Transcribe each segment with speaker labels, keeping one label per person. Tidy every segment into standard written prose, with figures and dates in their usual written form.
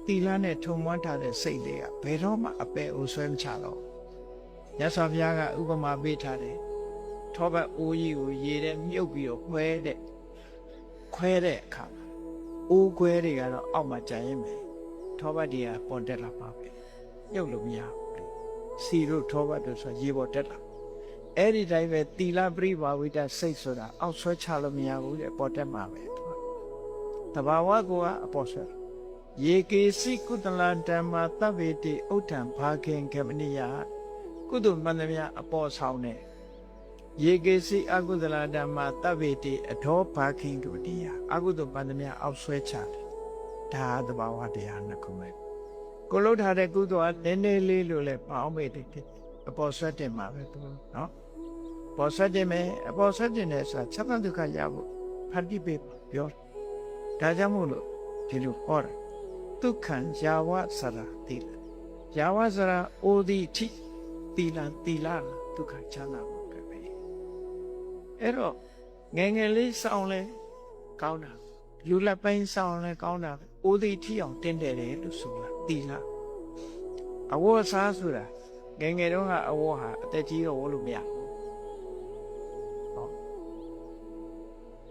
Speaker 1: တီလာနဲ့ထုံမွမ်းထားတဲ့စိတ်တွေကဘယ်တော့မှအပယ်အိုဆွဲမချတော့မြတ်စွာဘုရားကဥပမာပေးထားတယ်ထောပတ်အိုးကြီးကိုရေထဲမြုပ်ပြီးတော့ခွဲတဲ့အခါမှာအိုးခွဲတွေကတော့အောက်မှာကျန်ရင်ပဲထောပတ်တွေကပေါ်တက်လာပါပဲမြုပ်လို့မရဘူးစီတို့ထောပတ်တို့ဆိုရေပေါ်တက်လာအဲ့ဒီတိုင်းပဲတီလာပရိဘာဝိတစိတ်ဆိုတာအောက်ဆွဲချလို့မရဘူးတဲ့ပေါ်တက်မှာပဲတဘာဝကအပေါ်ဆွဲယေကေစီကုတလဓမ္မာသဗ္ဗေတိဥဋ္ဌံဘာခင်ကမနိယကုသိုလ်မှန်သမျှအပေါ်ဆောင်တဲ့ယေကေစီအကုသလဓမ္မာသဗ္ဗေတိအထောဘာခင်ကမနိယအကုသိုလ်မှန်သမျှအောက်ဆွဲချတယ်ဒါသဘာဝတရားနှစ်ခုပဲကိုလှုပ်ထားတဲ့ကုသိုလ်ကနည်းနည်းလေးလို့လဲပေါင်းမိတယ်အပေါ်ဆွဲတင်မှာပဲသူနော်ပေါ်ဆွဲတင်မယ်အပေါ်ဆွဲတင်တယ်ဆိုတာချက်မှဒုက္ခရဖို့ဖန်တီးပေးပြောဒါကြောင့်မို့လို့ဒီလိုဟောတယ်ဒုက္ခံယာဝစရာတိလယာဝစရာအိုဒီတိတိလာဒုက္ခချမ်းသာမှုပဲအဲ့တော့ငယ်ငယ်လေးစောင်းလဲကောင်းတာလူလက်ပိုင်းစောင်းလဲကောင်းတာအိုဒီတိအောင်တင်းတယ်လို့ဆိုတာတိလာအဝတ်စားဆိုတာငယ်ငယ်တုန်းကအဝတ်ဟာအသက်ကြီးတော့ဝတ်လို့မရဘူးဟော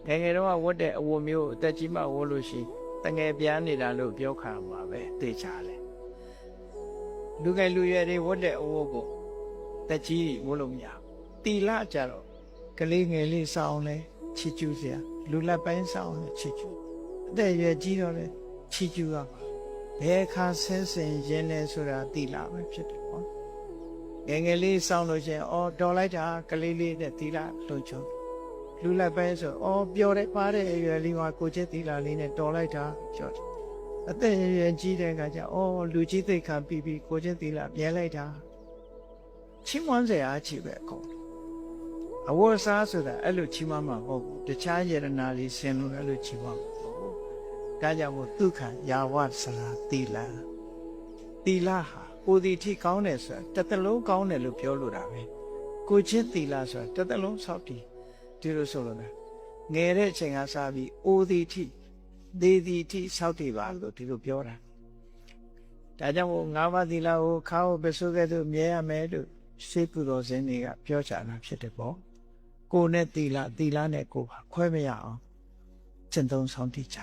Speaker 1: ငယ်ငယ်တုန်းကဝတ်တဲ့အဝတ်မျိုးအသက်ကြီးမှဝတ်လို့ရှိတငယ်ပြားနေတာလို့ပြောခံမှာပဲသိချလဲလူငယ်လူရွယ်တွေဝတ်တဲ့အဝတ်ကိုတက်ကြီးဝတ်လို့မရတီလာကြတော့ကလေးငယ်လေးစောင်းလဲချီကျူးစရာလူလက်ပိုင်းစောင်းလဲချီကျူးအသက်ရွယ်ကြီးတော့လဲချီကျူးရပါဘယ်အခါဆင်းစင်ရင်းလဲဆိုတာတီလာပဲဖြစ်တယ်ပေါ့ငယ်ငယ်လေးစောင်းလို့ရှင်အော်တော်လိုက်တာကလေးလေးတဲ့တီလာလုံချုံလူလက်ပိုင်းဆိုအော်ပျော်တယ်ပါတဲ့အရွယ်လေးမှာကိုချစ်တီလာလေးနဲ့တော်လိုက်တာပြောတယ်အသက်ရွယ်ကြီးတဲ့အခါကျအော်လူကြီးသိက္ခာပြီးပြီးကိုချစ်တီလာမြဲလိုက်တာချီးမွမ်းစရာချီပဲအကုန်အဝတ်စားဆိုတာအဲ့လိုချီးမွမ်းမှာမဟုတ်ဘူးတခြားယရနာလေးဆင်လို့အဲ့လိုချီးမွမ်းမှာမဟုတ်ဘူးဒါကြောင့်မို့ဒုက္ခယာဝစရာတီလာဟာကိုယ်ဒီထိကောင်းတယ်ဆိုတာတစ်သလုံးကောင်းတယ်လို့ပြောလို့တာပဲကိုချင်းတီလာဆိုတာတစ်သလုံးဆောက်တည်ဒီလိုဆိုလို့ငယ်တဲ့အချိန်ကစပြီးအိုဒီထိဒေဒီထိဆောက်တည်ပါလို့ဒီလိုပြောတာဒါကြောင့်မို့ငါးပါးသီလကိုခါဖို့ပစုကဲ့သို့မြဲရမယ်လို့စေပုတော်စင်းတွေကပြောချတာဖြစ်တယ်ပေါ့ကိုနဲ့သီလနဲ့ကိုပါခွဲမရအောင်ကျင့်သုံးဆောင်တည်ကြ